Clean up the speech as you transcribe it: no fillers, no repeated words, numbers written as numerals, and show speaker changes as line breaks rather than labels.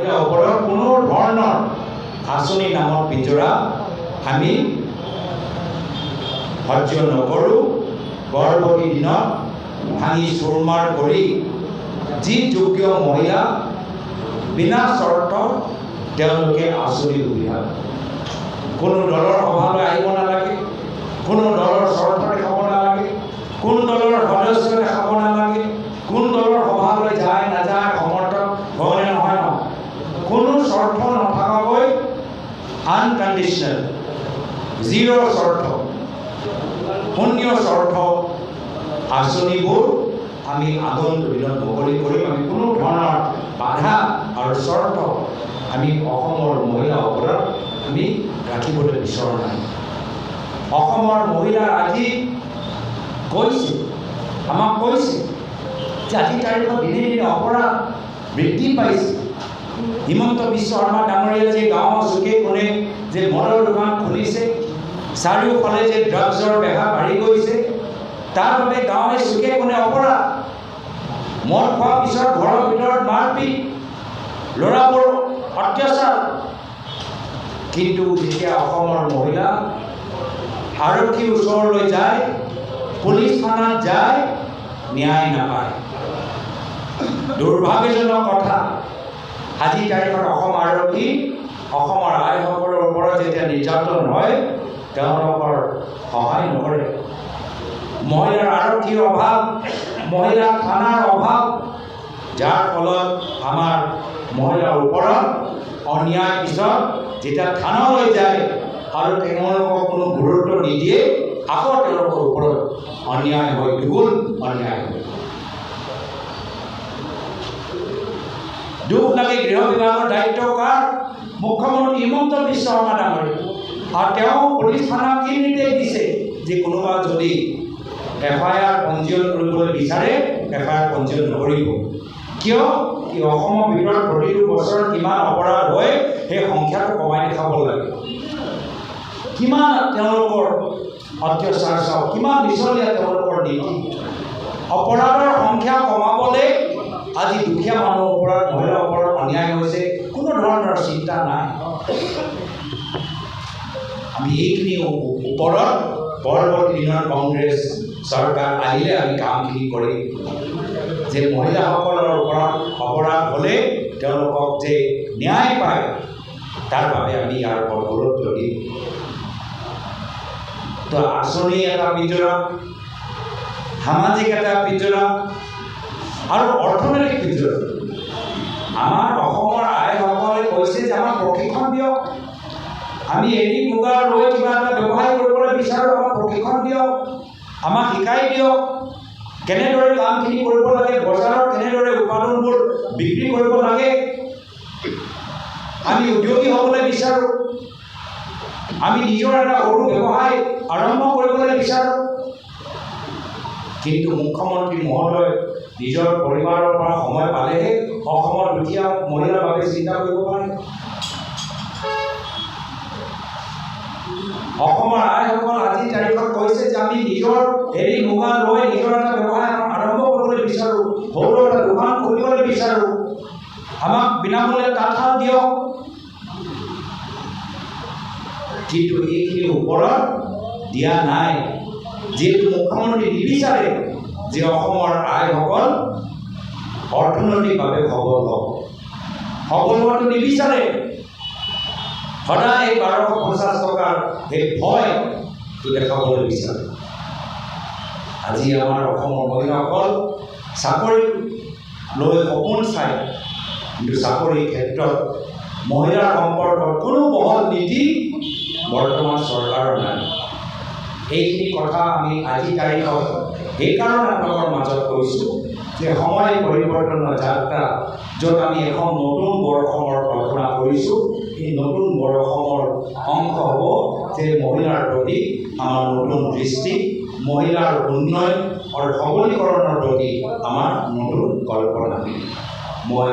মহিলাৰ ওপৰত কোনো ধৰণৰ আঁচনি নামৰ পিঞ্জৰা আমি সহ্য নকৰোঁ। গৰ্ভৱতী দিনত ভাঙি চুৰমাৰ কৰি যি যোগ্য মহিলা বিনা চৰ্ত তেওঁলোকে আঁচনি সুবিধা, কোনো দলৰ সভালৈ আহিব নালাগে, কোনো দলৰ চৰ্ত দেখাব নালাগে, কোন দলৰ সদস্য দেখাব নালাগে, কোন দলৰ সভালৈ যায় নাযায় সমৰ্থক হয়নে নহয় নহয়, কোনো চৰ্ত নথকাকৈ আনকণ্ডিশ্যনেল জিৰ' চৰ্ত শূন্য চৰ্ত আঁচনিবোৰ আমি আগন্তুক দিনত মুকলি কৰিম। আমি কোনো ধৰণৰ বাধা আৰু চৰ্ত আমি অসমৰ মহিলাৰ ওপৰত আমি ৰাখিবলৈ বিচৰা নাই। অসমৰ মহিলা আজি কৈছে, আমাক কৈছে যে আজি তাৰিখত দিনে দিনে অপৰাধ বৃদ্ধি পাইছে। হিমন্ত বিশ্ব শৰ্মা ডাঙৰীয়া যে গাঁৱৰ চুকে কোণে যে মদৰ দোকান খুলিছে, চাৰিওফালে যে ড্ৰাগছৰ বেহা বাঢ়ি গৈছে, তাৰ বাবে গাঁৱে চুকে কোণে অপৰাধ। মদ খোৱাৰ পিছত ঘৰৰ ভিতৰত মাৰপিট, ল'ৰাবোৰ অত্যাচাৰ। কিন্তু যেতিয়া অসমৰ মহিলা আৰক্ষীৰ ওচৰলৈ যায়, পুলিচ থানাত যায়, ন্যায় নাপায়। দুৰ্ভাগ্যজনক কথা, আজি তাৰিখত অসম আৰক্ষী অসমৰ আইসকলৰ ওপৰত যেতিয়া নিৰ্যাতন হয় তেওঁলোকৰ সহায় নকৰে। মহিলাৰ আৰক্ষীৰ অভাৱ, মহিলা থানাৰ অভাৱ, যাৰ ফলত আমাৰ মহিলাৰ ওপৰত অন্যায় পিছত যেতিয়া থানালৈ যায় আৰু তেওঁলোকক কোনো গুৰুত্ব নিদিয়ে, আকৌ তেওঁলোকৰ ওপৰত অন্যায় হয়, দুগুণ অন্যায় হয়। দুখ লাগে গৃহ বিভাগৰ দায়িত্ব কাৰ? মুখ্যমন্ত্ৰী হিমন্ত বিশ্ব শৰ্মা ডাঙৰীয়া। আৰু তেওঁ পুলিচ থানাক কি নিৰ্দেশ দিছে যে কোনোবা যদি FIR পঞ্জীয়ন কৰিবলৈ বিচাৰে FIR পঞ্জীয়ন নকৰিব। কিয়? কি অসমৰ ভিতৰত প্ৰতিটো বছৰত কিমান অপৰাধ হয় সেই সংখ্যাটো কমাই দেখাব লাগে। কিমান তেওঁলোকৰ অত্যাচাৰ চাওক, কিমান মিছলীয়া তেওঁলোকৰ নীতি। অপৰাধৰ সংখ্যা কমাবলৈ আজি দুখীয়া মানুহৰ ওপৰত, মহিলাৰ ওপৰত অন্যায় হৈছে, কোনো ধৰণৰ চিন্তা নাই। আমি এইখিনি ওপৰত পৰৱৰ্তী দিনত কংগ্ৰেছ চৰকাৰ আহিলে আমি কামখিনি কৰিম যে মহিলাসকলৰ ওপৰত অপৰাধ হ'লে তেওঁলোকক যে ন্যায় পায় তাৰ বাবে আমি ইয়াৰ ওপৰত গুৰুত্ব দিম। তো আঁচনি এটা পিঞ্জৰা, সামাজিক এটা পিঞ্জৰা আৰু অৰ্থনৈতিক পিঞ্জৰা। আমাৰ অসমৰ আইসকলে কৈছে যে আমাক প্ৰশিক্ষণ দিয়ক, আমি এৰী মুগা লৈ কিবা এটা ব্যৱসায় কৰিবলৈ বিচাৰোঁ, আমাক প্ৰশিক্ষণ দিয়ক, আমাক শিকাই দিয়ক কেনেদৰে কামখিনি কৰিব লাগে, বজাৰত কেনেদৰে উৎপাদনবোৰ বিক্ৰী কৰিব লাগে। আমি উদ্যোগী হ'বলৈ বিচাৰোঁ, আমি নিজৰ এটা সৰু ব্যৱসায় আৰম্ভ কৰিবলৈ বিচাৰোঁ। কিন্তু মুখ্যমন্ত্ৰী মহোদয় নিজৰ পৰিবাৰৰ পৰা সময় পালেহে অসমৰ দুখীয়া মহিলাৰ বাবে চিন্তা কৰিব পাৰে। অসমৰ আইসকল আজি তাৰিখত কৈছে যে আমি নিজৰ এৰী মুগা লৈ নিজৰ এটা ব্যৱসায় আৰম্ভ কৰিবলৈ বিচাৰোঁ, সৰু এটা দোকান খুলিবলৈ বিচাৰোঁ, আমাক বিনামূলীয়া তাঁতশাল দিয়ক। কিন্তু এইখিনিৰ ওপৰত দিয়া নাই, যিহেতু মুখ্যমন্ত্ৰী নিবিচাৰে যে অসমৰ আইসকল অৰ্থনৈতিকভাৱে সবল হওক, সবল হোৱাটো নিবিচাৰে। সদায় 1250 টকাৰ সেই ভয়টো দেখাবলৈ বিচাৰে। আজি আমাৰ অসমৰ মহিলাসকল চাকৰি লৈ সপোন চায়, কিন্তু চাকৰিৰ ক্ষেত্ৰত মহিলাৰ সম্পৰ্কত কোনো বহল নীতি বৰ্তমান চৰকাৰৰ নাই। এইখিনি কথা আমি আজি তাৰিখত সেইকাৰণে আপোনালোকৰ মাজত কৈছোঁ যে সময় পৰিৱৰ্তনৰ যাত্ৰা, য'ত আমি এখন নতুন বৰঅসমৰ কল্পনা কৰিছোঁ। এই নতুন বৰঅসমৰ অংশ হ'ব যে মহিলাৰ প্ৰতি আমাৰ নতুন দৃষ্টি, মহিলাৰ উন্নয়ন আৰু সবলীকৰণৰ প্ৰতি আমাৰ নতুন কল্পনা। মই